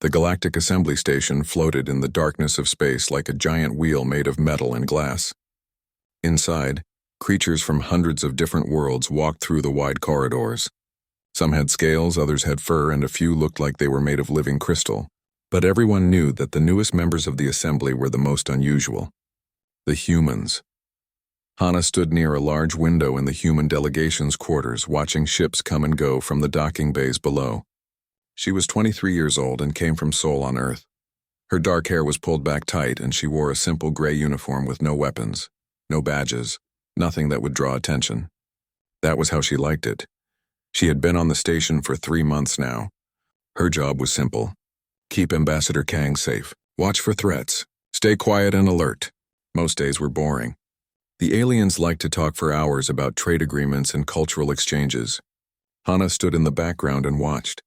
The Galactic Assembly Station floated in the darkness of space like a giant wheel made of metal and glass. Inside, creatures from hundreds of different worlds walked through the wide corridors. Some had scales, others had fur, and a few looked like they were made of living crystal. But everyone knew that the newest members of the assembly were the most unusual. The humans. Hana stood near a large window in the human delegation's quarters, watching ships come and go from the docking bays below. She was 23 years old and came from Seoul on Earth. Her dark hair was pulled back tight, and she wore a simple gray uniform with no weapons, no badges, nothing that would draw attention. That was how she liked it. She had been on the station for 3 months now. Her job was simple. Keep Ambassador Kang safe. Watch for threats. Stay quiet and alert. Most days were boring. The aliens liked to talk for hours about trade agreements and cultural exchanges. Hana stood in the background and watched.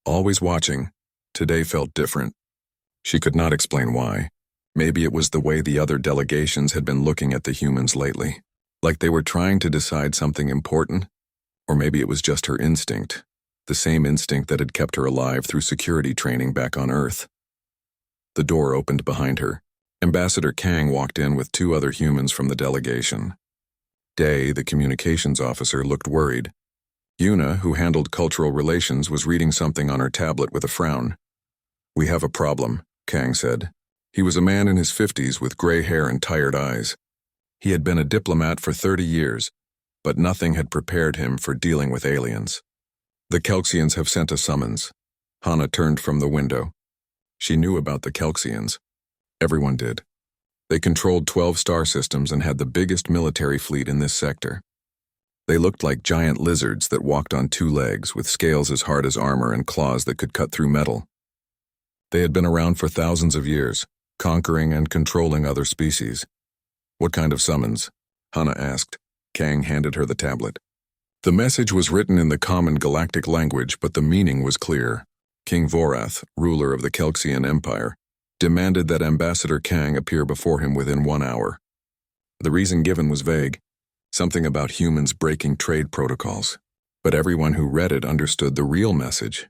Always watching, today felt different. She could not explain why. Maybe it was the way the other delegations had been looking at the humans lately, like they were trying to decide something important, or maybe it was just her instinct, the same instinct that had kept her alive through security training back on Earth. The door opened behind her. Ambassador Kang walked in with 2 other humans from the delegation. Day, the communications officer, looked worried. Yuna, who handled cultural relations, was reading something on her tablet with a frown. "We have a problem," Kang said. He was a man in his 50s with gray hair and tired eyes. He had been a diplomat for 30 years, but nothing had prepared him for dealing with aliens. "The Kelxians have sent a summons." Hana turned from the window. She knew about the Kelxians. Everyone did. They controlled 12 star systems and had the biggest military fleet in this sector. They looked like giant lizards that walked on 2 legs, with scales as hard as armor and claws that could cut through metal. They had been around for thousands of years, conquering and controlling other species. "What kind of summons?" Hana asked. Kang handed her the tablet. The message was written in the common galactic language, but the meaning was clear. King Vorath, ruler of the Kelxian Empire, demanded that Ambassador Kang appear before him within 1 hour. The reason given was vague, something about humans breaking trade protocols. But everyone who read it understood the real message.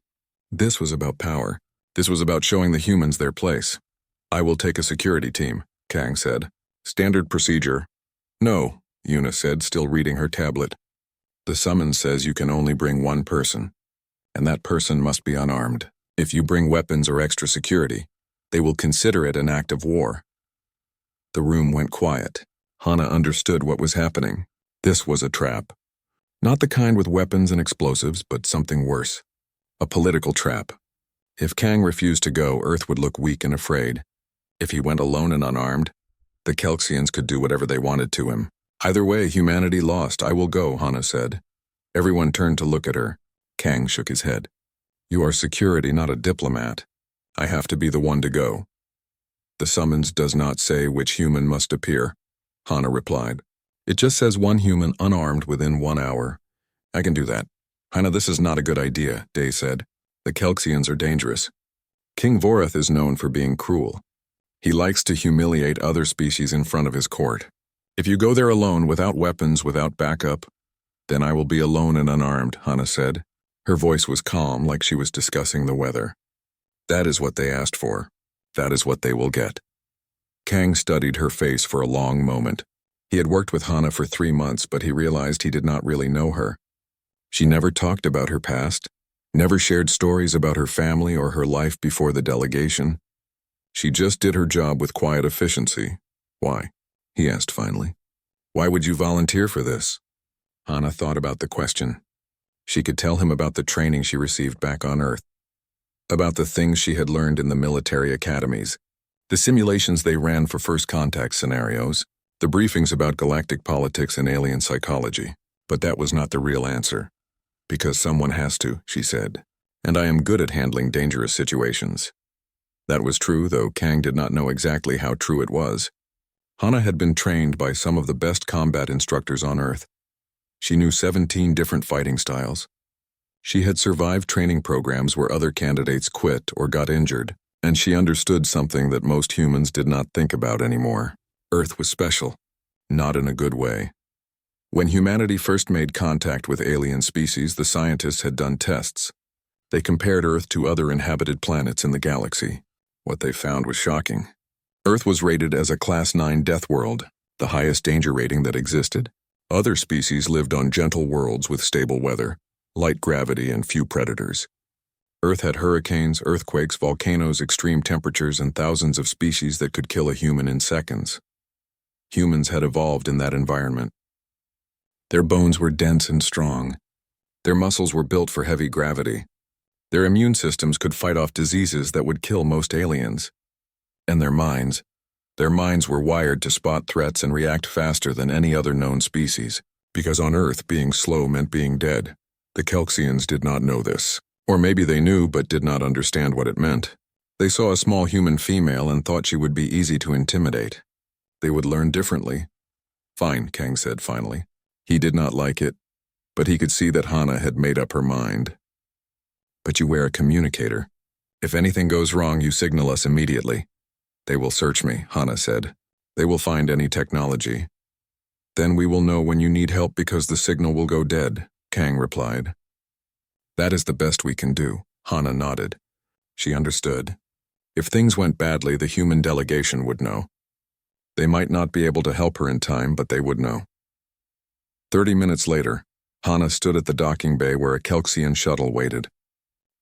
This was about power. This was about showing the humans their place. "I will take a security team," Kang said. "Standard procedure." "No," Yuna said, still reading her tablet. "The summons says you can only bring 1 person, and that person must be unarmed. If you bring weapons or extra security, they will consider it an act of war." The room went quiet. Hana understood what was happening. This was a trap. Not the kind with weapons and explosives, but something worse. A political trap. If Kang refused to go, Earth would look weak and afraid. If he went alone and unarmed, the Kelxians could do whatever they wanted to him. "Either way, humanity lost. I will go," Hana said. Everyone turned to look at her. Kang shook his head. "You are security, not a diplomat. I have to be the one to go." "The summons does not say which human must appear," Hana replied. "It just says 1 human unarmed within 1 hour. I can do that." "Hana, this is not a good idea," Day said. "The Kelxians are dangerous. King Vorath is known for being cruel. He likes to humiliate other species in front of his court. If you go there alone, without weapons, without backup, then I will be alone and unarmed," Hana said. Her voice was calm, like she was discussing the weather. "That is what they asked for. That is what they will get." Kang studied her face for a long moment. He had worked with Hana for 3 months, but he realized he did not really know her. She never talked about her past, never shared stories about her family or her life before the delegation. She just did her job with quiet efficiency. "Why?" he asked finally. "Why would you volunteer for this?" Hana thought about the question. She could tell him about the training she received back on Earth, about the things she had learned in the military academies, the simulations they ran for first contact scenarios, the briefings about galactic politics and alien psychology. But that was not the real answer. "Because someone has to," she said, "and I am good at handling dangerous situations." That was true, though Kang did not know exactly how true it was. Hana had been trained by some of the best combat instructors on Earth. She knew 17 different fighting styles. She had survived training programs where other candidates quit or got injured, and she understood something that most humans did not think about anymore. Earth was special, not in a good way. When humanity first made contact with alien species, the scientists had done tests. They compared Earth to other inhabited planets in the galaxy. What they found was shocking. Earth was rated as a Class 9 death world, the highest danger rating that existed. Other species lived on gentle worlds with stable weather, light gravity, and few predators. Earth had hurricanes, earthquakes, volcanoes, extreme temperatures, and thousands of species that could kill a human in seconds. Humans had evolved in that environment. Their bones were dense and strong. Their muscles were built for heavy gravity. Their immune systems could fight off diseases that would kill most aliens. And their minds were wired to spot threats and react faster than any other known species, because on Earth being slow meant being dead. The Kelxians did not know this. Or maybe they knew but did not understand what it meant. They saw a small human female and thought she would be easy to intimidate. They would learn differently. Fine, Kang said finally. He did not like it, but he could see that Hana had made up her mind. But you wear a communicator. If anything goes wrong, you signal us immediately. They will search me, Hana said. They will find any technology. Then we will know when you need help because the signal will go dead, Kang replied. That is the best we can do, Hana nodded. She understood. If things went badly, the human delegation would know. They might not be able to help her in time, but they would know. 30 minutes later, Hana stood at the docking bay where a Kelxian shuttle waited.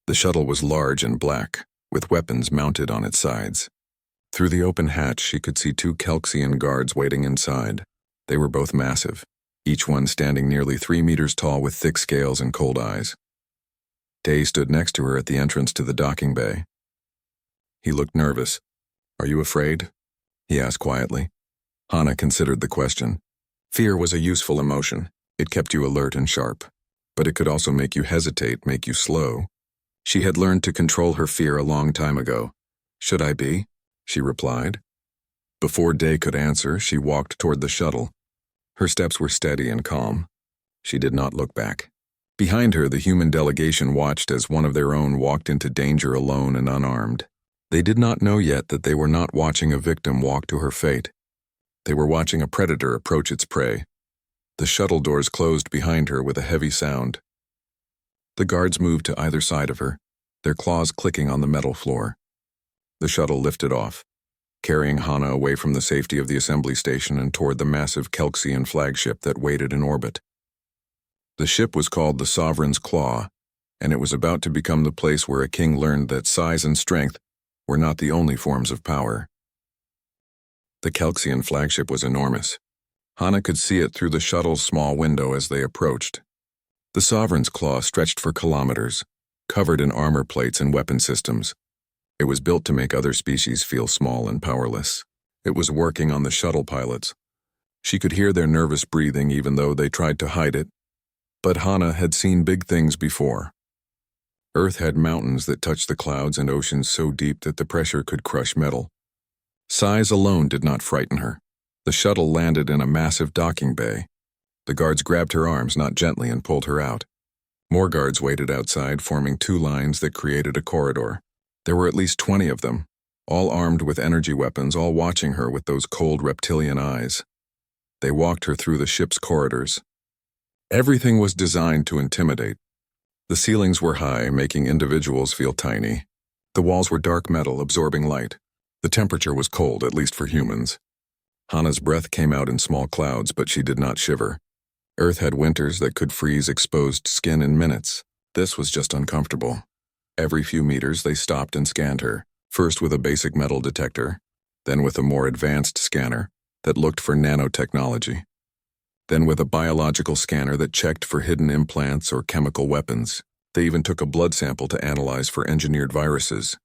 The shuttle was large and black, with weapons mounted on its sides. Through the open hatch, she could see 2 Kelxian guards waiting inside. They were both massive, each one standing nearly 3 meters tall with thick scales and cold eyes. Day stood next to her at the entrance to the docking bay. He looked nervous. Are you afraid? He asked quietly. Hana considered the question. Fear was a useful emotion. It kept you alert and sharp. But it could also make you hesitate, make you slow. She had learned to control her fear a long time ago. Should I be? She replied. Before Day could answer, she walked toward the shuttle. Her steps were steady and calm. She did not look back. Behind her, the human delegation watched as one of their own walked into danger alone and unarmed. They did not know yet that they were not watching a victim walk to her fate. They were watching a predator approach its prey. The shuttle doors closed behind her with a heavy sound. The guards moved to either side of her, their claws clicking on the metal floor. The shuttle lifted off, carrying Hana away from the safety of the assembly station and toward the massive Kelxian flagship that waited in orbit. The ship was called the Sovereign's Claw, and it was about to become the place where a king learned that size and strength were not the only forms of power. The Kelxian flagship was enormous. Hana could see it through the shuttle's small window as they approached. The Sovereign's Claw stretched for kilometers, covered in armor plates and weapon systems. It was built to make other species feel small and powerless. It was working on the shuttle pilots. She could hear their nervous breathing even though they tried to hide it. But Hana had seen big things before. Earth had mountains that touched the clouds and oceans so deep that the pressure could crush metal. Size alone did not frighten her. The shuttle landed in a massive docking bay. The guards grabbed her arms, not gently, and pulled her out. More guards waited outside, forming 2 lines that created a corridor. There were at least 20 of them, all armed with energy weapons, all watching her with those cold reptilian eyes. They walked her through the ship's corridors. Everything was designed to intimidate. The ceilings were high, making individuals feel tiny. The walls were dark metal, absorbing light. The temperature was cold, at least for humans. Hana's breath came out in small clouds, but she did not shiver. Earth had winters that could freeze exposed skin in minutes. This was just uncomfortable. Every few meters, they stopped and scanned her, first with a basic metal detector, then with a more advanced scanner that looked for nanotechnology, then with a biological scanner that checked for hidden implants or chemical weapons. They even took a blood sample to analyze for engineered viruses.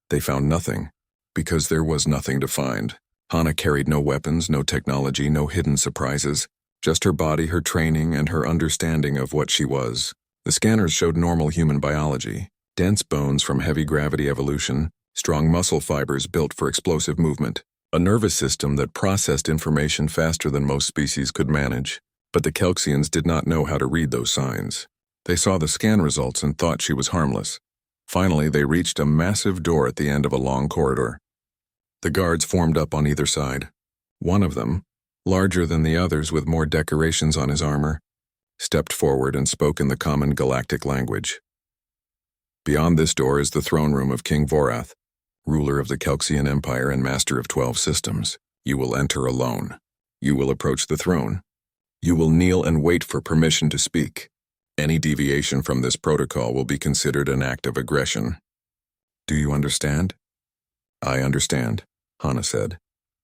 They found nothing, because there was nothing to find. Hana carried no weapons, no technology, no hidden surprises, just her body, her training, and her understanding of what she was. The scanners showed normal human biology, dense bones from heavy gravity evolution, strong muscle fibers built for explosive movement, a nervous system that processed information faster than most species could manage. But the Kelxians did not know how to read those signs. They saw the scan results and thought she was harmless. Finally, they reached a massive door at the end of a long corridor. The guards formed up on either side. One of them, larger than the others with more decorations on his armor, stepped forward and spoke in the common galactic language. Beyond this door is the throne room of King Vorath, ruler of the Kelxian Empire and master of 12 systems. You will enter alone. You will approach the throne. You will kneel and wait for permission to speak. Any deviation from this protocol will be considered an act of aggression. Do you understand? I understand, Hana said.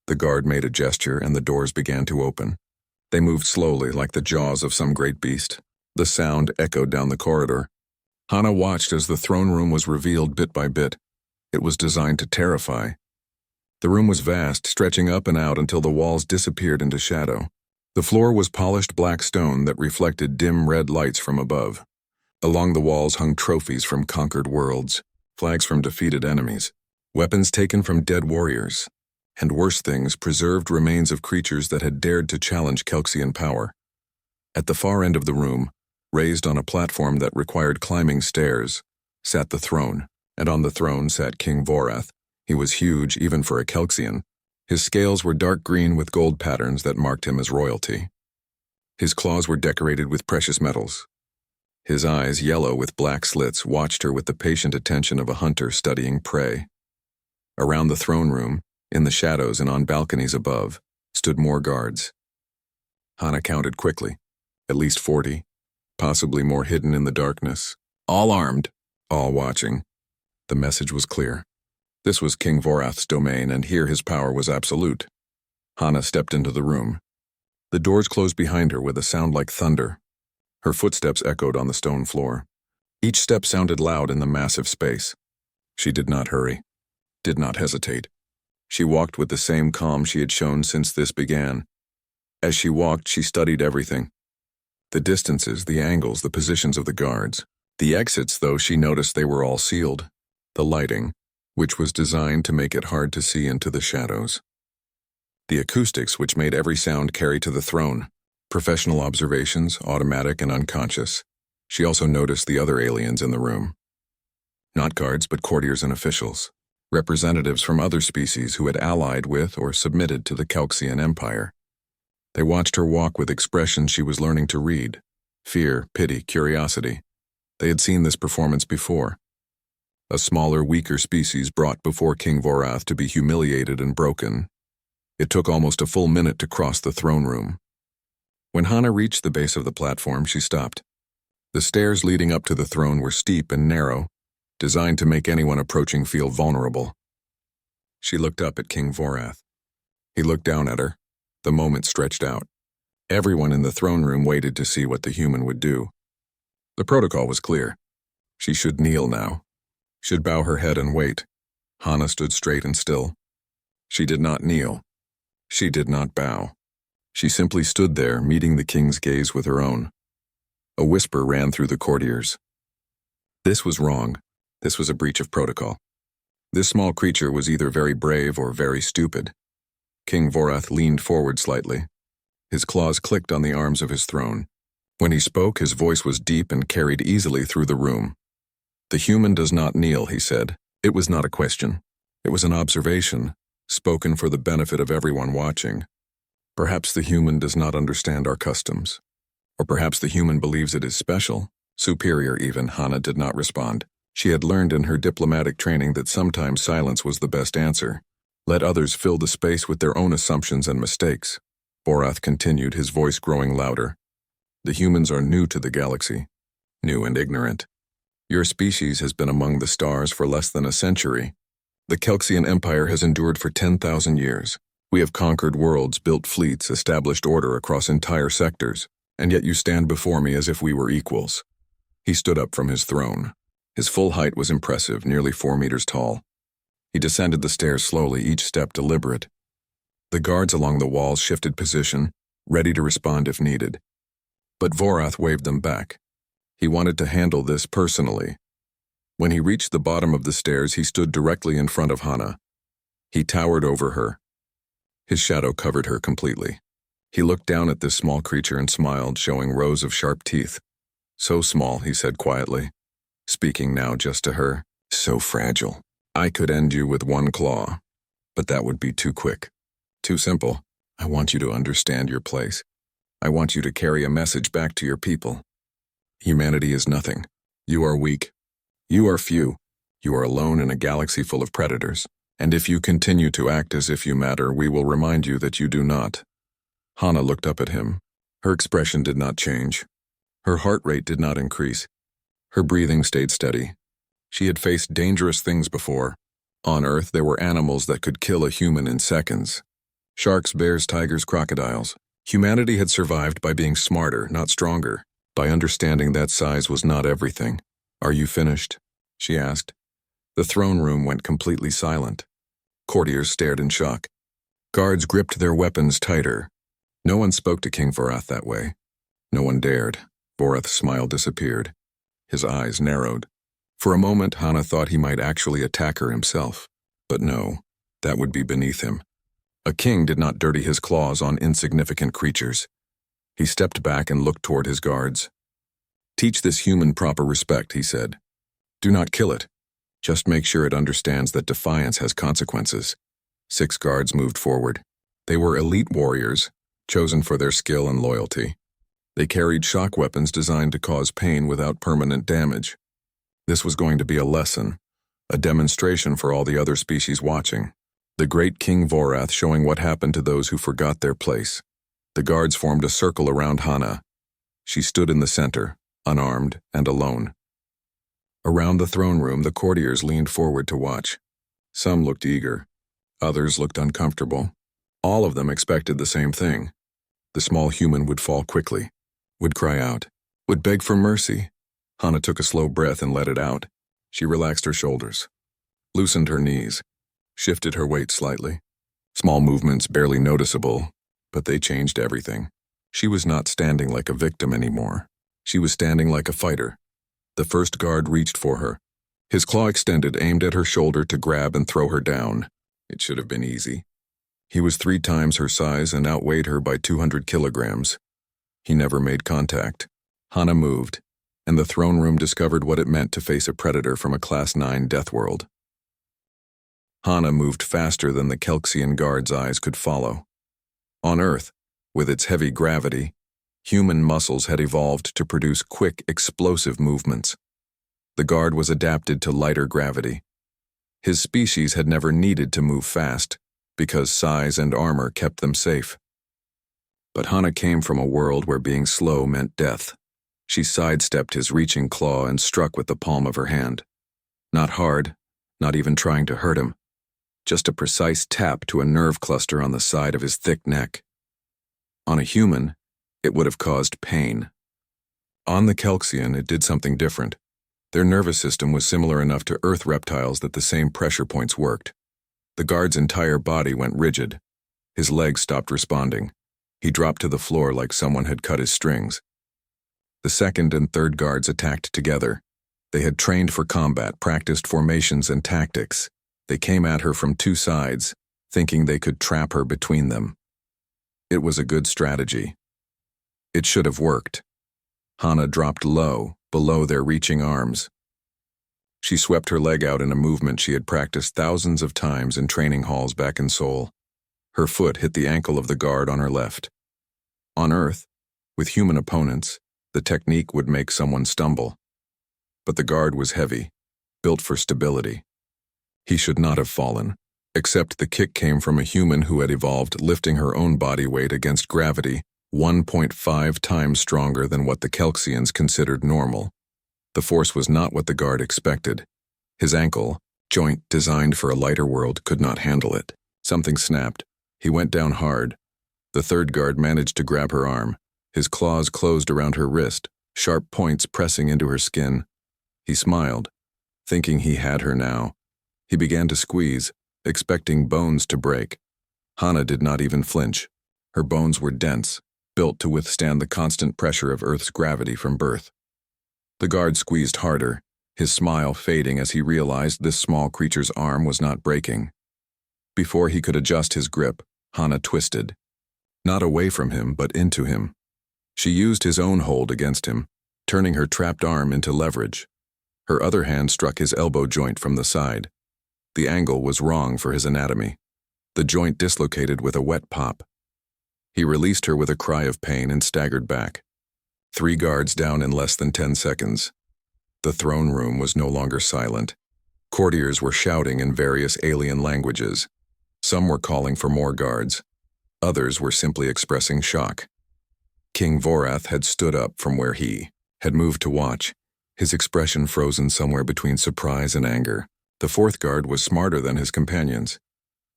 The guard made a gesture and the doors began to open. They moved slowly like the jaws of some great beast. The sound echoed down the corridor. Hana watched as the throne room was revealed bit by bit. It was designed to terrify. The room was vast, stretching up and out until the walls disappeared into shadow. The floor was polished black stone that reflected dim red lights from above. Along the walls hung trophies from conquered worlds, flags from defeated enemies, weapons taken from dead warriors, and worse things, preserved remains of creatures that had dared to challenge Kelxian power. At the far end of the room, raised on a platform that required climbing stairs, sat the throne, and on the throne sat King Vorath. He was huge even for a Kelxian. His scales were dark green with gold patterns that marked him as royalty. His claws were decorated with precious metals. His eyes, yellow with black slits, watched her with the patient attention of a hunter studying prey. Around the throne room, in the shadows and on balconies above, stood more guards. Hana counted quickly, at least 40, possibly more hidden in the darkness. All armed, all watching. The message was clear. This was King Vorath's domain, and here his power was absolute. Hana stepped into the room. The doors closed behind her with a sound like thunder. Her footsteps echoed on the stone floor. Each step sounded loud in the massive space. She did not hurry, did not hesitate. She walked with the same calm she had shown since this began. As she walked, she studied everything. The distances, the angles, the positions of the guards. The exits, though, she noticed they were all sealed. The lighting, which was designed to make it hard to see into the shadows. The acoustics, which made every sound carry to the throne. Professional observations, automatic and unconscious. She also noticed the other aliens in the room. Not guards, but courtiers and officials. Representatives from other species who had allied with or submitted to the Kelxian Empire. They watched her walk with expressions she was learning to read. Fear, pity, curiosity. They had seen this performance before. A smaller, weaker species brought before King Vorath to be humiliated and broken. It took almost a full minute to cross the throne room. When Hana reached the base of the platform, she stopped. The stairs leading up to the throne were steep and narrow, designed to make anyone approaching feel vulnerable. She looked up at King Vorath. He looked down at her. The moment stretched out. Everyone in the throne room waited to see what the human would do. The protocol was clear. She should kneel now. Should bow her head and wait. Hana stood straight and still. She did not kneel. She did not bow. She simply stood there, meeting the king's gaze with her own. A whisper ran through the courtiers. This was wrong. This was a breach of protocol. This small creature was either very brave or very stupid. King Vorath leaned forward slightly. His claws clicked on the arms of his throne. When he spoke, his voice was deep and carried easily through the room. The human does not kneel, he said. It was not a question. It was an observation, spoken for the benefit of everyone watching. Perhaps the human does not understand our customs. Or perhaps the human believes it is special, superior even. Hana did not respond. She had learned in her diplomatic training that sometimes silence was the best answer. Let others fill the space with their own assumptions and mistakes. Vorath continued, his voice growing louder. The humans are new to the galaxy, new and ignorant. Your species has been among the stars for less than a century. The Kelxian Empire has endured for 10,000 years. We have conquered worlds, built fleets, established order across entire sectors, and yet you stand before me as if we were equals. He stood up from his throne. His full height was impressive, nearly 4 meters tall. He descended the stairs slowly, each step deliberate. The guards along the walls shifted position, ready to respond if needed. But Vorath waved them back. He wanted to handle this personally. When he reached the bottom of the stairs, he stood directly in front of Hana. He towered over her. His shadow covered her completely. He looked down at this small creature and smiled, showing rows of sharp teeth. So small, he said quietly, speaking now just to her. So fragile. I could end you with one claw, but that would be too quick. Too simple. I want you to understand your place. I want you to carry a message back to your people. Humanity is nothing. You are weak. You are few. You are alone in a galaxy full of predators. And if you continue to act as if you matter, we will remind you that you do not. Hana looked up at him. Her expression did not change. Her heart rate did not increase. Her breathing stayed steady. She had faced dangerous things before. On Earth, there were animals that could kill a human in seconds. Sharks, bears, tigers, crocodiles. Humanity had survived by being smarter, not stronger, by understanding that size was not everything. "Are you finished?" she asked. The throne room went completely silent. Courtiers stared in shock. Guards gripped their weapons tighter. No one spoke to King Vorath that way. No one dared. Vorath's smile disappeared. His eyes narrowed. For a moment, Hana thought he might actually attack her himself. But no, that would be beneath him. A king did not dirty his claws on insignificant creatures. He stepped back and looked toward his guards. "Teach this human proper respect," he said. "Do not kill it. Just make sure it understands that defiance has consequences." 6 guards moved forward. They were elite warriors, chosen for their skill and loyalty. They carried shock weapons designed to cause pain without permanent damage. This was going to be a lesson, a demonstration for all the other species watching. The great King Vorath showing what happened to those who forgot their place. The guards formed a circle around Hana. She stood in the center, unarmed and alone. Around the throne room, the courtiers leaned forward to watch. Some looked eager. Others looked uncomfortable. All of them expected the same thing. The small human would fall quickly, would cry out, would beg for mercy. Hana took a slow breath and let it out. She relaxed her shoulders, loosened her knees, shifted her weight slightly. Small movements, barely noticeable, but they changed everything. She was not standing like a victim anymore. She was standing like a fighter. The first guard reached for her. His claw extended, aimed at her shoulder to grab and throw her down. It should have been easy. He was 3 times her size and outweighed her by 200 kilograms. He never made contact. Hana moved, and the throne room discovered what it meant to face a predator from a Class 9 Deathworld. Hana moved faster than the Kelxian guard's eyes could follow. On Earth, with its heavy gravity, human muscles had evolved to produce quick, explosive movements. The guard was adapted to lighter gravity. His species had never needed to move fast, because size and armor kept them safe. But Hana came from a world where being slow meant death. She sidestepped his reaching claw and struck with the palm of her hand. Not hard, not even trying to hurt him. Just a precise tap to a nerve cluster on the side of his thick neck. On a human, it would have caused pain. On the Kelxian, it did something different. Their nervous system was similar enough to Earth reptiles that the same pressure points worked. The guard's entire body went rigid. His legs stopped responding. He dropped to the floor like someone had cut his strings. The second and third guards attacked together. They had trained for combat, practiced formations and tactics. They came at her from 2 sides, thinking they could trap her between them. It was a good strategy. It should have worked. Hana dropped low, below their reaching arms. She swept her leg out in a movement she had practiced thousands of times in training halls back in Seoul. Her foot hit the ankle of the guard on her left. On Earth, with human opponents, the technique would make someone stumble. But the guard was heavy, built for stability. He should not have fallen, except the kick came from a human who had evolved lifting her own body weight against gravity 1.5 times stronger than what the Kelxians considered normal. The force was not what the guard expected. His ankle, joint designed for a lighter world, could not handle it. Something snapped. He went down hard. The third guard managed to grab her arm. His claws closed around her wrist, sharp points pressing into her skin. He smiled, thinking he had her now. He began to squeeze, expecting bones to break. Hana did not even flinch. Her bones were dense, built to withstand the constant pressure of Earth's gravity from birth. The guard squeezed harder, his smile fading as he realized this small creature's arm was not breaking. Before he could adjust his grip, Hana twisted. Not away from him, but into him. She used his own hold against him, turning her trapped arm into leverage. Her other hand struck his elbow joint from the side. The angle was wrong for his anatomy. The joint dislocated with a wet pop. He released her with a cry of pain and staggered back. 3 guards down in less than 10 seconds. The throne room was no longer silent. Courtiers were shouting in various alien languages. Some were calling for more guards. Others were simply expressing shock. King Vorath had stood up from where he had moved to watch, his expression frozen somewhere between surprise and anger. The fourth guard was smarter than his companions.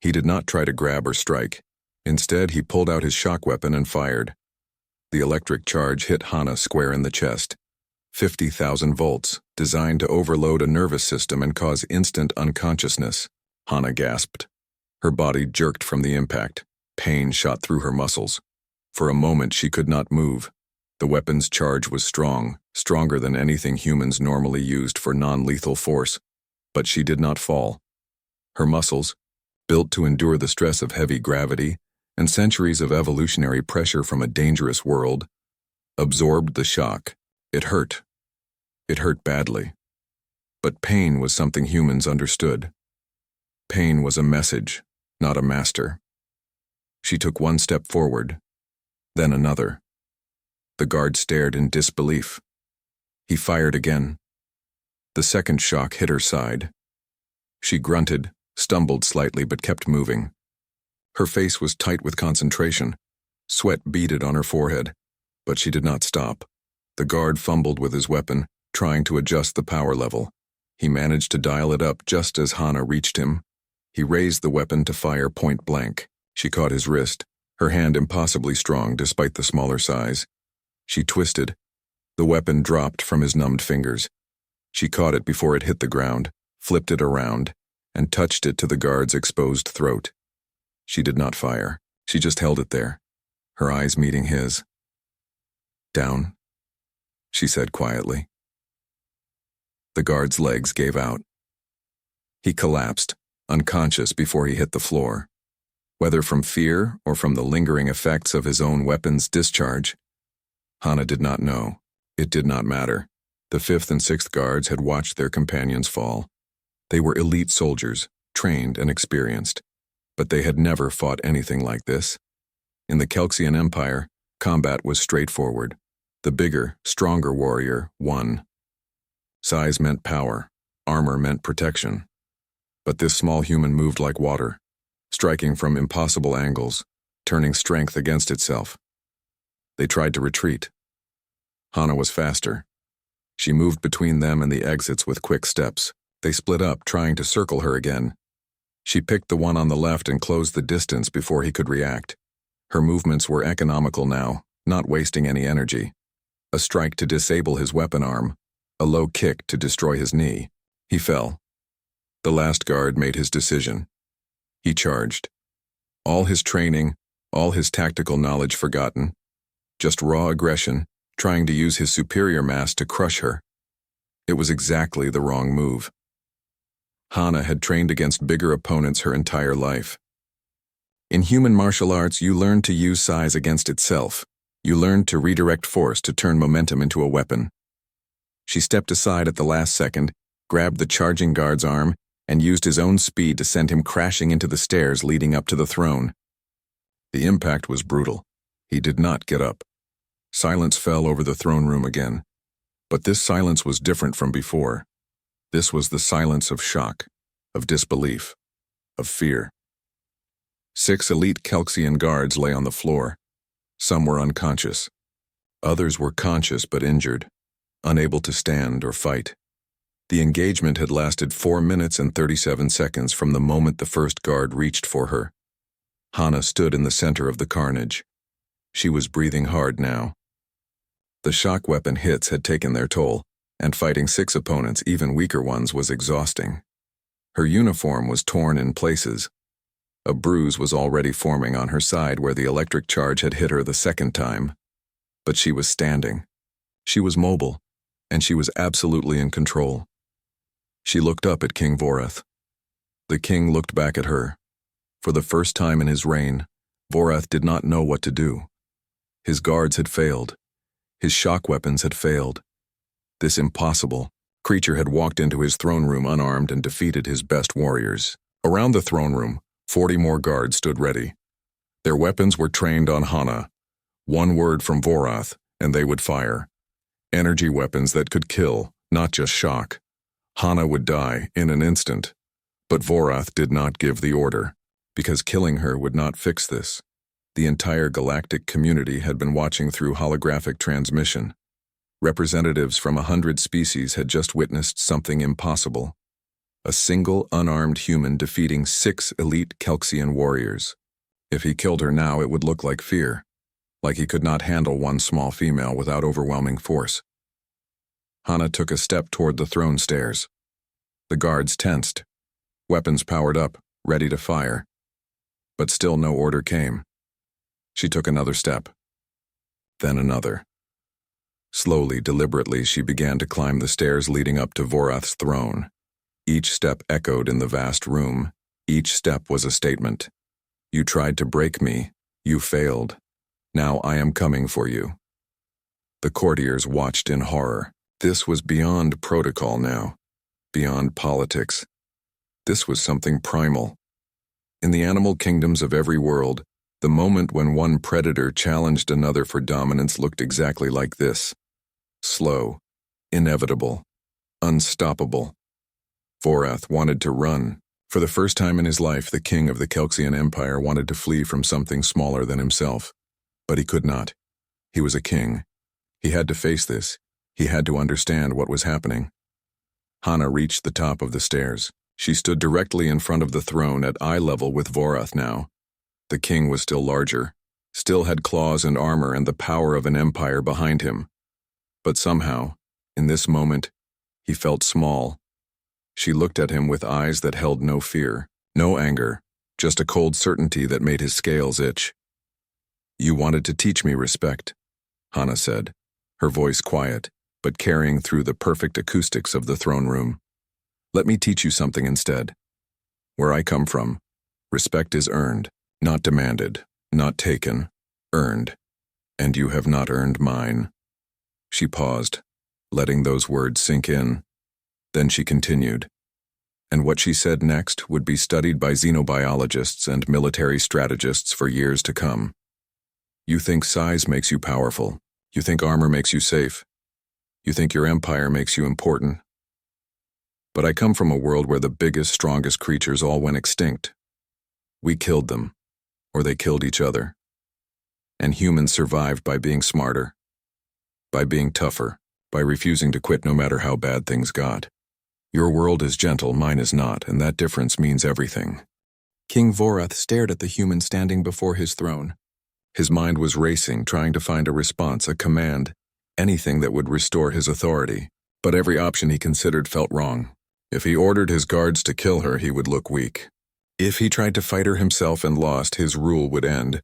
He did not try to grab or strike. Instead, he pulled out his shock weapon and fired. The electric charge hit Hana square in the chest. 50,000 volts, designed to overload a nervous system and cause instant unconsciousness. Hana gasped. Her body jerked from the impact. Pain shot through her muscles. For a moment, she could not move. The weapon's charge was strong, stronger than anything humans normally used for non-lethal force. But she did not fall. Her muscles, built to endure the stress of heavy gravity and centuries of evolutionary pressure from a dangerous world, absorbed the shock. It hurt. It hurt badly. But pain was something humans understood. Pain was a message, not a master. She took one step forward, then another. The guard stared in disbelief. He fired again. The second shock hit her side. She grunted, stumbled slightly but kept moving. Her face was tight with concentration. Sweat beaded on her forehead, but she did not stop. The guard fumbled with his weapon, trying to adjust the power level. He managed to dial it up just as Hana reached him. He raised the weapon to fire point blank. She caught his wrist, her hand impossibly strong despite the smaller size. She twisted. The weapon dropped from his numbed fingers. She caught it before it hit the ground, flipped it around, and touched it to the guard's exposed throat. She did not fire. She just held it there, her eyes meeting his. "Down," she said quietly. The guard's legs gave out. He collapsed, unconscious before he hit the floor. Whether from fear or from the lingering effects of his own weapon's discharge, Hana did not know. It did not matter. The 5th and 6th guards had watched their companions fall. They were elite soldiers, trained and experienced, but they had never fought anything like this. In the Kelxian Empire, combat was straightforward. The bigger, stronger warrior won. Size meant power, armor meant protection. But this small human moved like water, striking from impossible angles, turning strength against itself. They tried to retreat. Hana was faster. She moved between them and the exits with quick steps. They split up, trying to circle her again. She picked the one on the left and closed the distance before he could react. Her movements were economical now, not wasting any energy. A strike to disable his weapon arm, a low kick to destroy his knee. He fell. The last guard made his decision. He charged. All his training, all his tactical knowledge forgotten. Just raw aggression, trying to use his superior mass to crush her. It was exactly the wrong move. Hana had trained against bigger opponents her entire life. In human martial arts, you learn to use size against itself. You learn to redirect force to turn momentum into a weapon. She stepped aside at the last second, grabbed the charging guard's arm, and used his own speed to send him crashing into the stairs leading up to the throne. The impact was brutal. He did not get up. Silence fell over the throne room again. But this silence was different from before. This was the silence of shock, of disbelief, of fear. 6 elite Kelxian guards lay on the floor. Some were unconscious. Others were conscious but injured, unable to stand or fight. The engagement had lasted 4 minutes and 37 seconds from the moment the first guard reached for her. Hana stood in the center of the carnage. She was breathing hard now. The shock weapon hits had taken their toll, and fighting 6 opponents, even weaker ones, was exhausting. Her uniform was torn in places. A bruise was already forming on her side where the electric charge had hit her the second time. But she was standing. She was mobile, and she was absolutely in control. She looked up at King Vorath. The king looked back at her. For the first time in his reign, Vorath did not know what to do. His guards had failed. His shock weapons had failed. This impossible creature had walked into his throne room unarmed and defeated his best warriors. Around the throne room, 40 more guards stood ready. Their weapons were trained on Hana. One word from Vorath, and they would fire. Energy weapons that could kill, Not just shock. Hana would die in an instant. But Vorath did not give the order, because killing her would not fix this. The entire galactic community had been watching through holographic transmission. Representatives from 100 species had just witnessed something impossible. A single unarmed human defeating 6 elite Kelxian warriors. If he killed her now, it would look like fear. Like he could not handle one small female without overwhelming force. Hana took a step toward the throne stairs. The guards tensed. Weapons powered up, ready to fire. But still no order came. She took another step. Then another. Slowly, deliberately, she began to climb the stairs leading up to Vorath's throne. Each step echoed in the vast room. Each step was a statement. You tried to break me. You failed. Now I am coming for you. The courtiers watched in horror. This was beyond protocol now. Beyond politics. This was something primal. In the animal kingdoms of every world, the moment when one predator challenged another for dominance looked exactly like this. Slow, inevitable, unstoppable. Vorath wanted to run. For the first time in his life, the king of the Kelxian Empire wanted to flee from something smaller than himself. But he could not. He was a king. He had to face this. He had to understand what was happening. Hana reached the top of the stairs. She stood directly in front of the throne at eye level with Vorath now. The king was still larger, still had claws and armor and the power of an empire behind him. But somehow, in this moment, he felt small. She looked at him with eyes that held no fear, no anger, just a cold certainty that made his scales itch. You wanted to teach me respect, Hana said, her voice quiet, but carrying through the perfect acoustics of the throne room. Let me teach you something instead. Where I come from, respect is earned, not demanded, not taken, earned. And you have not earned mine. She paused, letting those words sink in. Then she continued. And what she said next would be studied by xenobiologists and military strategists for years to come. You think size makes you powerful. You think armor makes you safe. You think your empire makes you important. But I come from a world where the biggest, strongest creatures all went extinct. We killed them, or they killed each other. And humans survived by being smarter, by being tougher, by refusing to quit no matter how bad things got. Your world is gentle, mine is not, and that difference means everything. King Vorath stared at the human standing before his throne. His mind was racing, trying to find a response, a command, anything that would restore his authority. But every option he considered felt wrong. If he ordered his guards to kill her, he would look weak. If he tried to fight her himself and lost, his rule would end.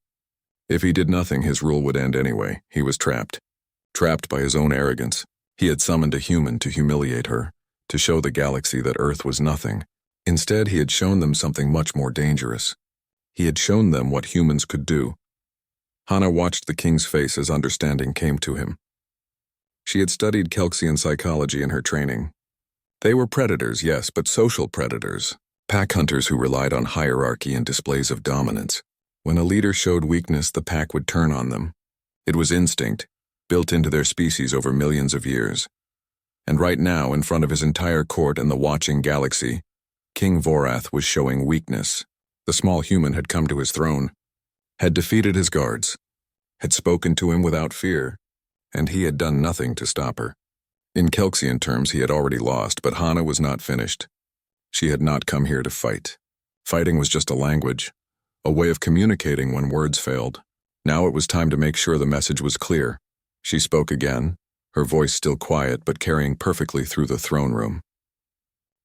If he did nothing, his rule would end anyway. He was trapped. Trapped by his own arrogance. He had summoned a human to humiliate her, to show the galaxy that Earth was nothing. Instead, he had shown them something much more dangerous. He had shown them what humans could do. Hana watched the king's face as understanding came to him. She had studied Kelxian psychology in her training. They were predators, yes, but social predators. Pack hunters who relied on hierarchy and displays of dominance. When a leader showed weakness, the pack would turn on them. It was instinct, built into their species over millions of years. And right now, in front of his entire court and the watching galaxy, King Vorath was showing weakness. The small human had come to his throne, had defeated his guards, had spoken to him without fear, and he had done nothing to stop her. In Kelxian terms, he had already lost, but Hana was not finished. She had not come here to fight. Fighting was just a language, a way of communicating when words failed. Now it was time to make sure the message was clear. She spoke again, her voice still quiet but carrying perfectly through the throne room.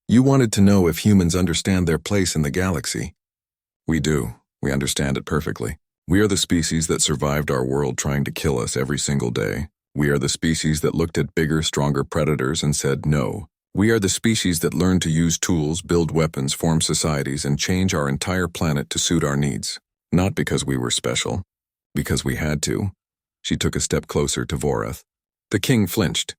You wanted to know if humans understand their place in the galaxy. We do. We understand it perfectly. We are the species that survived our world trying to kill us every single day. We are the species that looked at bigger, stronger predators and said no. We are the species that learned to use tools, build weapons, form societies, and change our entire planet to suit our needs. Not because we were special, because we had to. She took a step closer to Vorath. The king flinched.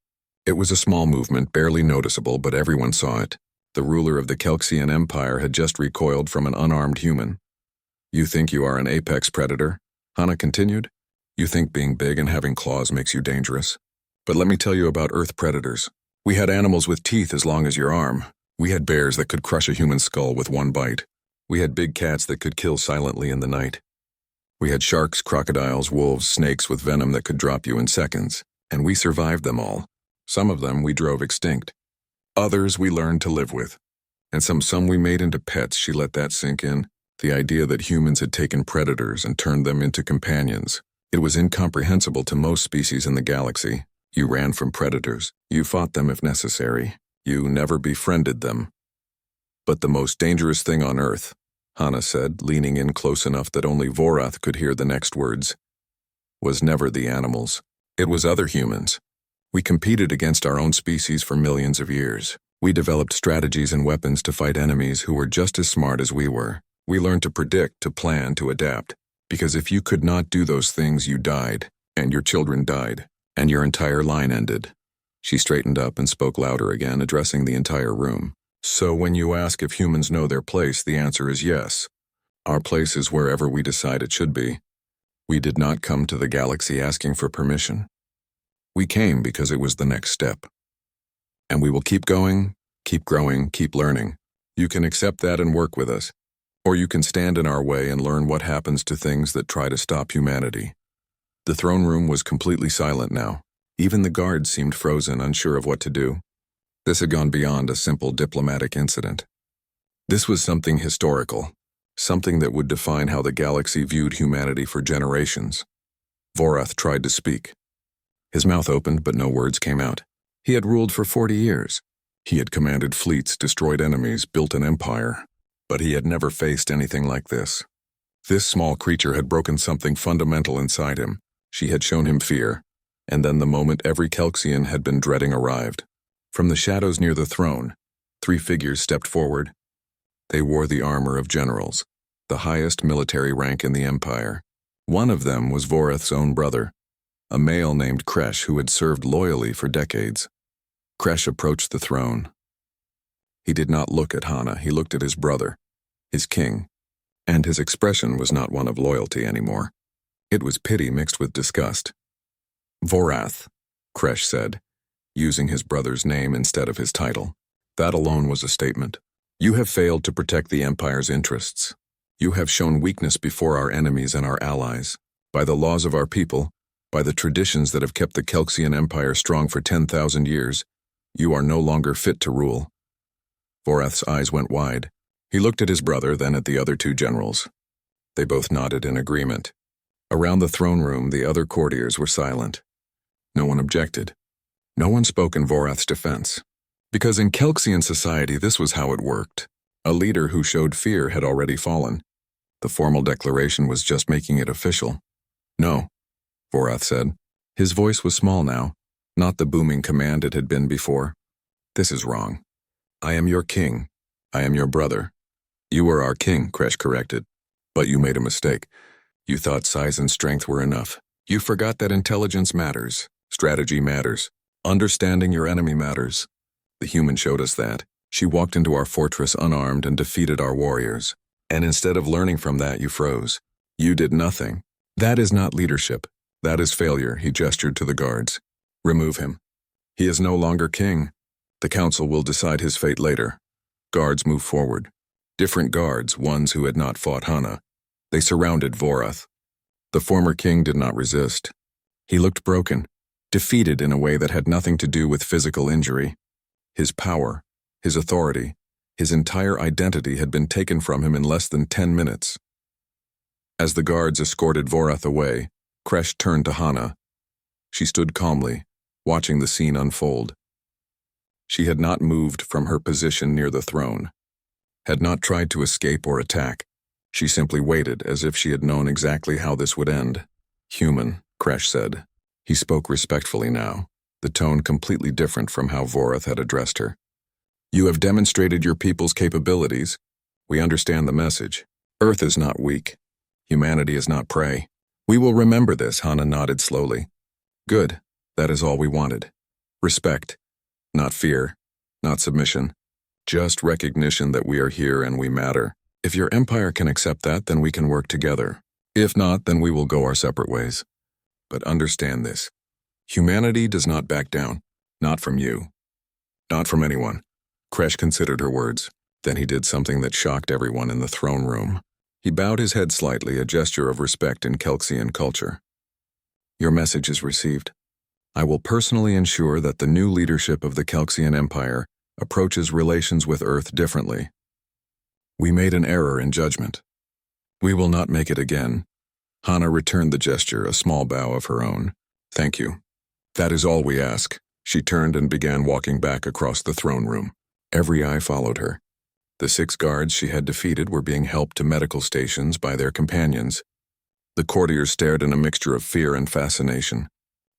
It was a small movement, barely noticeable, but everyone saw it. The ruler of the Kelxian Empire had just recoiled from an unarmed human. You think you are an apex predator? Hana continued. You think being big and having claws makes you dangerous. But let me tell you about Earth predators. We had animals with teeth as long as your arm. We had bears that could crush a human skull with one bite. We had big cats that could kill silently in the night. We had sharks, crocodiles, wolves, snakes with venom that could drop you in seconds. And we survived them all. Some of them we drove extinct. Others we learned to live with. And some we made into pets. She let that sink in. The idea that humans had taken predators and turned them into companions. It was incomprehensible to most species in the galaxy. You ran from predators. You fought them if necessary. You never befriended them. But the most dangerous thing on Earth, Hana said, leaning in close enough that only Vorath could hear the next words, was never the animals. It was other humans. We competed against our own species for millions of years. We developed strategies and weapons to fight enemies who were just as smart as we were. We learned to predict, to plan, to adapt. Because if you could not do those things, you died, and your children died, and your entire line ended. She straightened up and spoke louder again, addressing the entire room. So when you ask if humans know their place, the answer is yes. Our place is wherever we decide it should be. We did not come to the galaxy asking for permission. We came because it was the next step. And we will keep going, keep growing, keep learning. You can accept that and work with us. Or you can stand in our way and learn what happens to things that try to stop humanity. The throne room was completely silent now. Even the guards seemed frozen, unsure of what to do. This had gone beyond a simple diplomatic incident. This was something historical, something that would define how the galaxy viewed humanity for generations. Vorath tried to speak. His mouth opened, but no words came out. He had ruled for 40 years. He had commanded fleets, destroyed enemies, built an empire. But he had never faced anything like this. This small creature had broken something fundamental inside him. She had shown him fear. And then the moment every Kelxian had been dreading arrived. From the shadows near the throne, 3 figures stepped forward. They wore the armor of generals, the highest military rank in the Empire. One of them was Vorath's own brother, a male named Kresh who had served loyally for decades. Kresh approached the throne. He did not look at Hana, he looked at his brother, his king, and his expression was not one of loyalty anymore. It was pity mixed with disgust. Vorath, Kresh said, using his brother's name instead of his title. That alone was a statement. You have failed to protect the Empire's interests. You have shown weakness before our enemies and our allies. By the laws of our people, by the traditions that have kept the Kelxian Empire strong for 10,000 years, you are no longer fit to rule. Vorath's eyes went wide. He looked at his brother, then at the other 2 generals. They both nodded in agreement. Around the throne room, the other courtiers were silent. No one objected. No one spoke in Vorath's defense. Because in Kelxian society, this was how it worked. A leader who showed fear had already fallen. The formal declaration was just making it official. No, Vorath said. His voice was small now, not the booming command it had been before. This is wrong. I am your king. I am your brother. You are our king, Kresh corrected. But you made a mistake. You thought size and strength were enough. You forgot that intelligence matters, strategy matters, understanding your enemy matters. The human showed us that. She walked into our fortress unarmed and defeated our warriors. And instead of learning from that, you froze. You did nothing. That is not leadership. That is failure, he gestured to the guards. Remove him. He is no longer king. The council will decide his fate later. Guards moved forward. Different guards, ones who had not fought Hana. They surrounded Vorath. The former king did not resist. He looked broken, defeated in a way that had nothing to do with physical injury. His power, his authority, his entire identity had been taken from him in less than 10 minutes. As the guards escorted Vorath away, Kresh turned to Hana. She stood calmly, watching the scene unfold. She had not moved from her position near the throne, had not tried to escape or attack. She simply waited as if she had known exactly how this would end. Human, Kresh said. He spoke respectfully now, the tone completely different from how Vorath had addressed her. You have demonstrated your people's capabilities. We understand the message. Earth is not weak. Humanity is not prey. We will remember this, Hana nodded slowly. Good, that is all we wanted. Respect, not fear, not submission. Just recognition that we are here and we matter. If your empire can accept that, then we can work together. If not, then we will go our separate ways. But understand this. Humanity does not back down, not from you. Not from anyone. Kresh considered her words. Then he did something that shocked everyone in the throne room. He bowed his head slightly, a gesture of respect in Kelxian culture. Your message is received. I will personally ensure that the new leadership of the Kelxian Empire approaches relations with Earth differently. We made an error in judgment. We will not make it again. Hana returned the gesture, a small bow of her own. Thank you. That is all we ask. She turned and began walking back across the throne room. Every eye followed her. The 6 guards she had defeated were being helped to medical stations by their companions. The courtiers stared in a mixture of fear and fascination,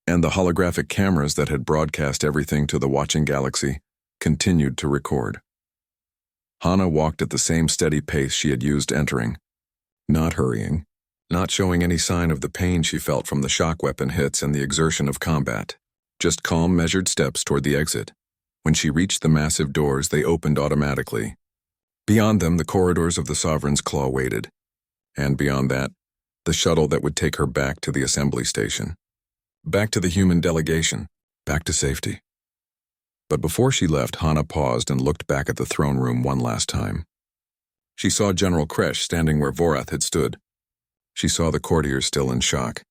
and the holographic cameras that had broadcast everything to the watching galaxy continued to record. Hana walked at the same steady pace she had used entering, not hurrying, not showing any sign of the pain she felt from the shock weapon hits and the exertion of combat, just calm, measured steps toward the exit. When she reached the massive doors, they opened automatically. Beyond them, the corridors of the Sovereign's Claw waited, and beyond that, the shuttle that would take her back to the assembly station. Back to the human delegation, back to safety. But before she left, Hana paused and looked back at the throne room one last time. She saw General Kresh standing where Vorath had stood. She saw the courtiers still in shock.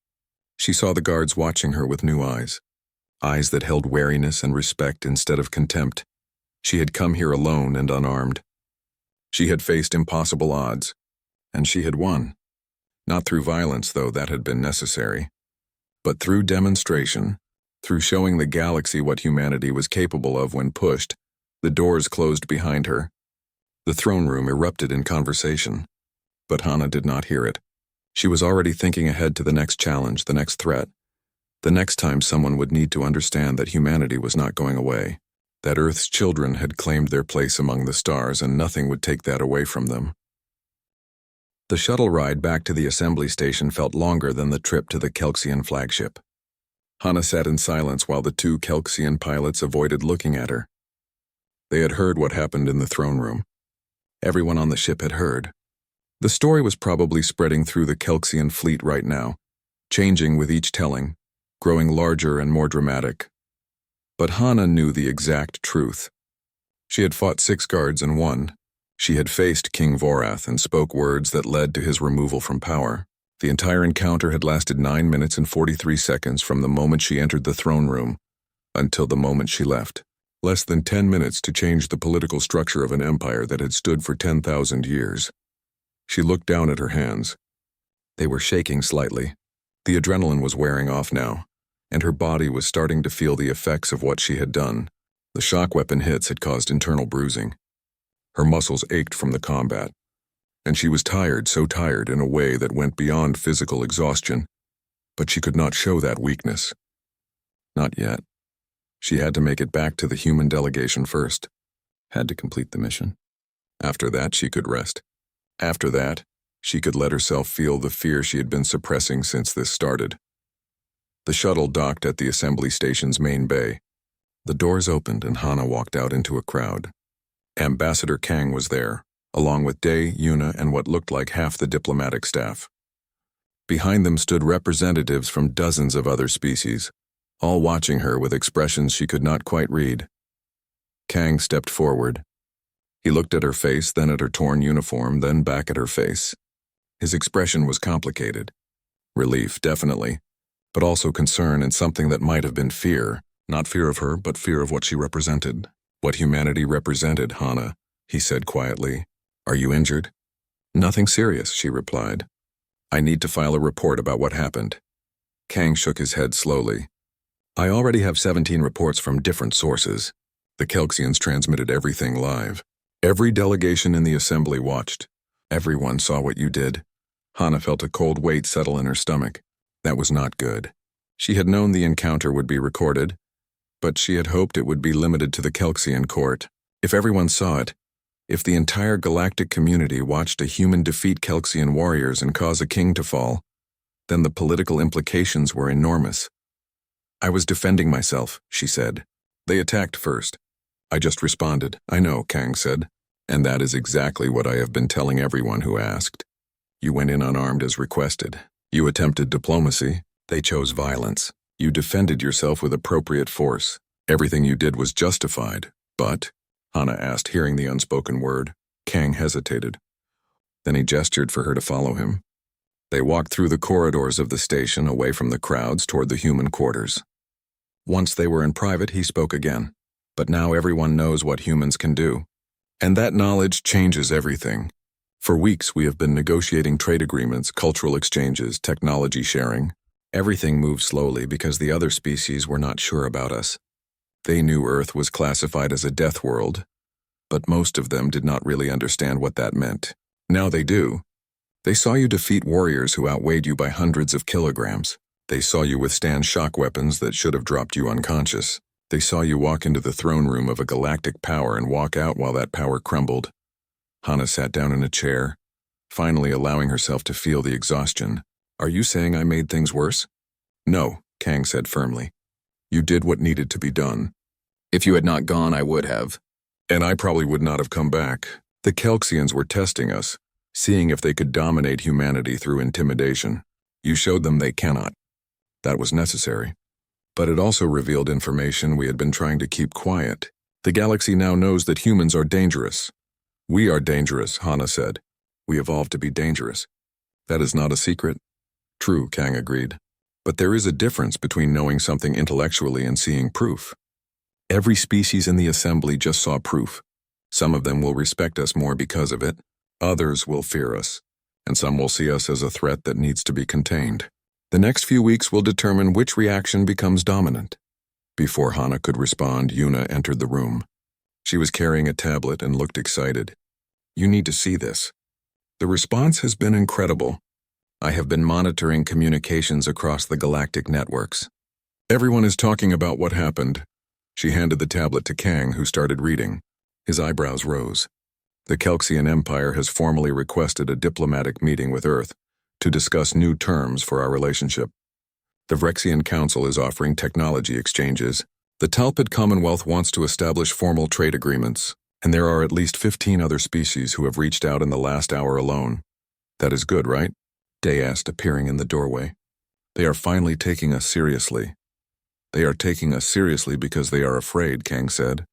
She saw the guards watching her with new eyes that held wariness and respect instead of contempt. She had come here alone and unarmed. She had faced impossible odds, and she had won. Not through violence, though that had been necessary, but through demonstration, through showing the galaxy what humanity was capable of when pushed. The doors closed behind her. The throne room erupted in conversation, but Hana did not hear it. She was already thinking ahead to the next challenge, the next threat, the next time someone would need to understand that humanity was not going away, that Earth's children had claimed their place among the stars and nothing would take that away from them. The shuttle ride back to the assembly station felt longer than the trip to the Kelxian flagship. Hana sat in silence while the 2 Kelxian pilots avoided looking at her. They had heard what happened in the throne room. Everyone on the ship had heard. The story was probably spreading through the Kelxian fleet right now, changing with each telling, growing larger and more dramatic. But Hana knew the exact truth. She had fought 6 guards and won. She had faced King Vorath and spoke words that led to his removal from power. The entire encounter had lasted 9 minutes and 43 seconds from the moment she entered the throne room until the moment she left. Less than 10 minutes to change the political structure of an empire that had stood for 10,000 years. She looked down at her hands. They were shaking slightly. The adrenaline was wearing off now, and her body was starting to feel the effects of what she had done. The shock weapon hits had caused internal bruising. Her muscles ached from the combat, and she was tired, so tired in a way that went beyond physical exhaustion, but she could not show that weakness. Not yet. She had to make it back to the human delegation first, had to complete the mission. After that, she could rest. After that, she could let herself feel the fear she had been suppressing since this started. The shuttle docked at the assembly station's main bay. The doors opened and Hana walked out into a crowd. Ambassador Kang was there, along with Day, Yuna, and what looked like half the diplomatic staff. Behind them stood representatives from dozens of other species, all watching her with expressions she could not quite read. Kang stepped forward. He looked at her face, then at her torn uniform, then back at her face. His expression was complicated. Relief, definitely, but also concern and something that might have been fear. Not fear of her, but fear of what she represented. What humanity represented, Hana, he said quietly. Are you injured? Nothing serious, she replied. I need to file a report about what happened. Kang shook his head slowly. I already have 17 reports from different sources. The Kelxians transmitted everything live. Every delegation in the assembly watched. Everyone saw what you did. Hana felt a cold weight settle in her stomach. That was not good. She had known the encounter would be recorded, but she had hoped it would be limited to the Kelxian court. If everyone saw it, if the entire galactic community watched a human defeat Kelxian warriors and cause a king to fall, then the political implications were enormous. I was defending myself, she said. They attacked first. I just responded. I know, Kang said, and that is exactly what I have been telling everyone who asked. You went in unarmed as requested. You attempted diplomacy. They chose violence. You defended yourself with appropriate force. Everything you did was justified, But, Hana asked, hearing the unspoken word. Kang hesitated. Then he gestured for her to follow him. They walked through the corridors of the station, away from the crowds, toward the human quarters. Once they were in private, he spoke again. But now everyone knows what humans can do. And that knowledge changes everything. For weeks, we have been negotiating trade agreements, cultural exchanges, technology sharing. Everything moved slowly because the other species were not sure about us. They knew Earth was classified as a death world, but most of them did not really understand what that meant. Now they do. They saw you defeat warriors who outweighed you by hundreds of kilograms. They saw you withstand shock weapons that should have dropped you unconscious. They saw you walk into the throne room of a galactic power and walk out while that power crumbled. Hana sat down in a chair, finally allowing herself to feel the exhaustion. Are you saying I made things worse? No, Kang said firmly. You did what needed to be done. If you had not gone, I would have. And I probably would not have come back. The Kelxians were testing us, seeing if they could dominate humanity through intimidation. You showed them they cannot. That was necessary. But it also revealed information we had been trying to keep quiet. The galaxy now knows that humans are dangerous. We are dangerous, Hana said. We evolved to be dangerous. That is not a secret. True, Kang agreed. But there is a difference between knowing something intellectually and seeing proof. Every species in the assembly just saw proof. Some of them will respect us more because of it. Others will fear us. And some will see us as a threat that needs to be contained. The next few weeks will determine which reaction becomes dominant. Before Hana could respond, Yuna entered the room. She was carrying a tablet and looked excited. You need to see this. The response has been incredible. I have been monitoring communications across the galactic networks. Everyone is talking about what happened. She handed the tablet to Kang, who started reading. His eyebrows rose. The Kelxian Empire has formally requested a diplomatic meeting with Earth to discuss new terms for our relationship. The Vrexian Council is offering technology exchanges. The Talpid Commonwealth wants to establish formal trade agreements, and there are at least 15 other species who have reached out in the last hour alone. That is good, right? Day asked, appearing in the doorway. They are finally taking us seriously. They are taking us seriously because they are afraid, Kang said.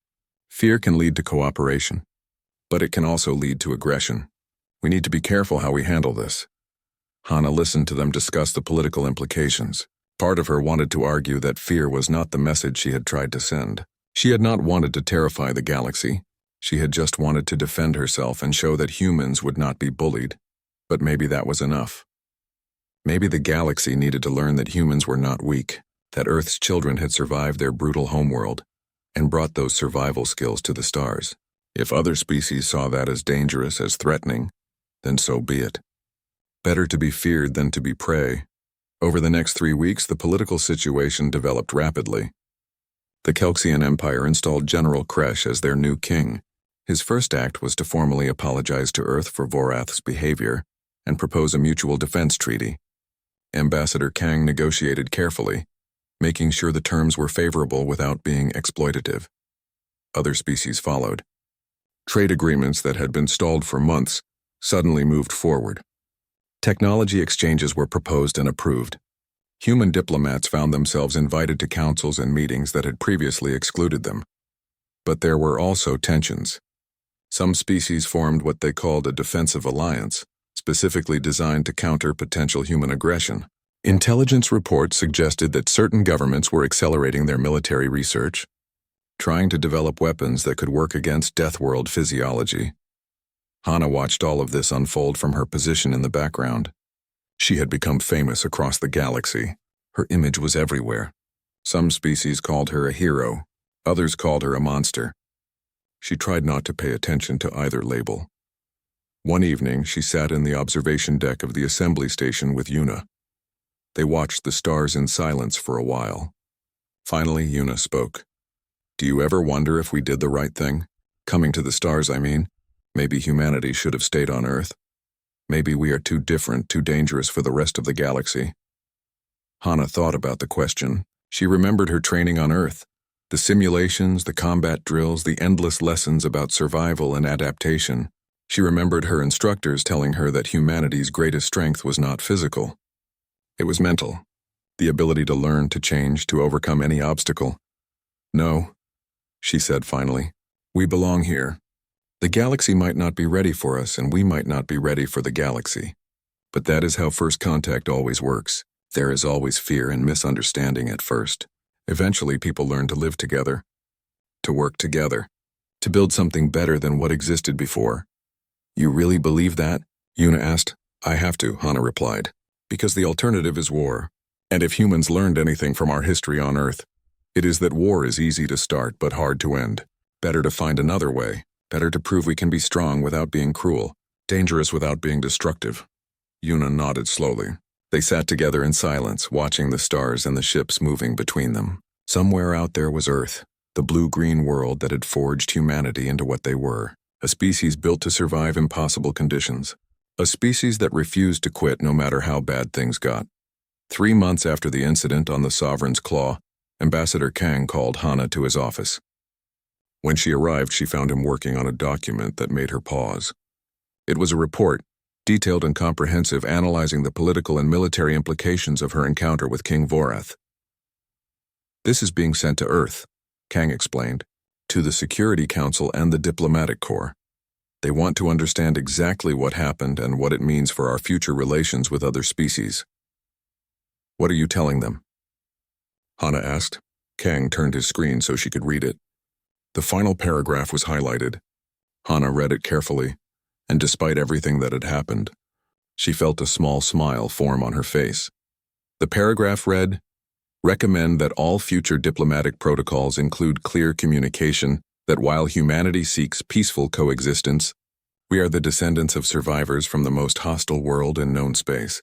Fear can lead to cooperation, but it can also lead to aggression. We need to be careful how we handle this. Hana listened to them discuss the political implications. Part of her wanted to argue that fear was not the message she had tried to send. She had not wanted to terrify the galaxy. She had just wanted to defend herself and show that humans would not be bullied. But maybe that was enough. Maybe the galaxy needed to learn that humans were not weak, that Earth's children had survived their brutal homeworld and brought those survival skills to the stars. If other species saw that as dangerous, as threatening, then so be it. Better to be feared than to be prey. Over the next 3 weeks, the political situation developed rapidly. The Kelxian Empire installed General Kresh as their new king. His first act was to formally apologize to Earth for Vorath's behavior and propose a mutual defense treaty. Ambassador Kang negotiated carefully, making sure the terms were favorable without being exploitative. Other species followed. Trade agreements that had been stalled for months suddenly moved forward. Technology exchanges were proposed and approved. Human diplomats found themselves invited to councils and meetings that had previously excluded them. But there were also tensions. Some species formed what they called a defensive alliance, specifically designed to counter potential human aggression. Intelligence reports suggested that certain governments were accelerating their military research, trying to develop weapons that could work against Deathworld physiology. Hana watched all of this unfold from her position in the background. She had become famous across the galaxy. Her image was everywhere. Some species called her a hero, others called her a monster. She tried not to pay attention to either label. One evening, she sat in the observation deck of the assembly station with Yuna. They watched the stars in silence for a while. Finally, Yuna spoke. Do you ever wonder if we did the right thing? Coming to the stars, I mean. Maybe humanity should have stayed on Earth. Maybe we are too different, too dangerous for the rest of the galaxy. Hana thought about the question. She remembered her training on Earth. The simulations, the combat drills, the endless lessons about survival and adaptation. She remembered her instructors telling her that humanity's greatest strength was not physical. It was mental. The ability to learn, to change, to overcome any obstacle. No, she said finally. We belong here. The galaxy might not be ready for us, and we might not be ready for the galaxy. But that is how first contact always works. There is always fear and misunderstanding at first. Eventually, people learn to live together, to work together, to build something better than what existed before. You really believe that? Yuna asked. I have to, Hana replied. Because the alternative is war. And if humans learned anything from our history on Earth, it is that war is easy to start but hard to end. Better to find another way. Better to prove we can be strong without being cruel, dangerous without being destructive. Yuna nodded slowly. They sat together in silence, watching the stars and the ships moving between them. Somewhere out there was Earth, the blue-green world that had forged humanity into what they were. A species built to survive impossible conditions. A species that refused to quit no matter how bad things got. 3 months after the incident on the Sovereign's Claw, Ambassador Kang called Hana to his office. When she arrived, she found him working on a document that made her pause. It was a report, detailed and comprehensive, analyzing the political and military implications of her encounter with King Vorath. This is being sent to Earth, Kang explained, to the Security Council and the Diplomatic Corps. They want to understand exactly what happened and what it means for our future relations with other species. What are you telling them? Hana asked. Kang turned his screen so she could read it. The final paragraph was highlighted. Hana read it carefully, and despite everything that had happened, she felt a small smile form on her face. The paragraph read, "Recommend that all future diplomatic protocols include clear communication that while humanity seeks peaceful coexistence, we are the descendants of survivors from the most hostile world in known space.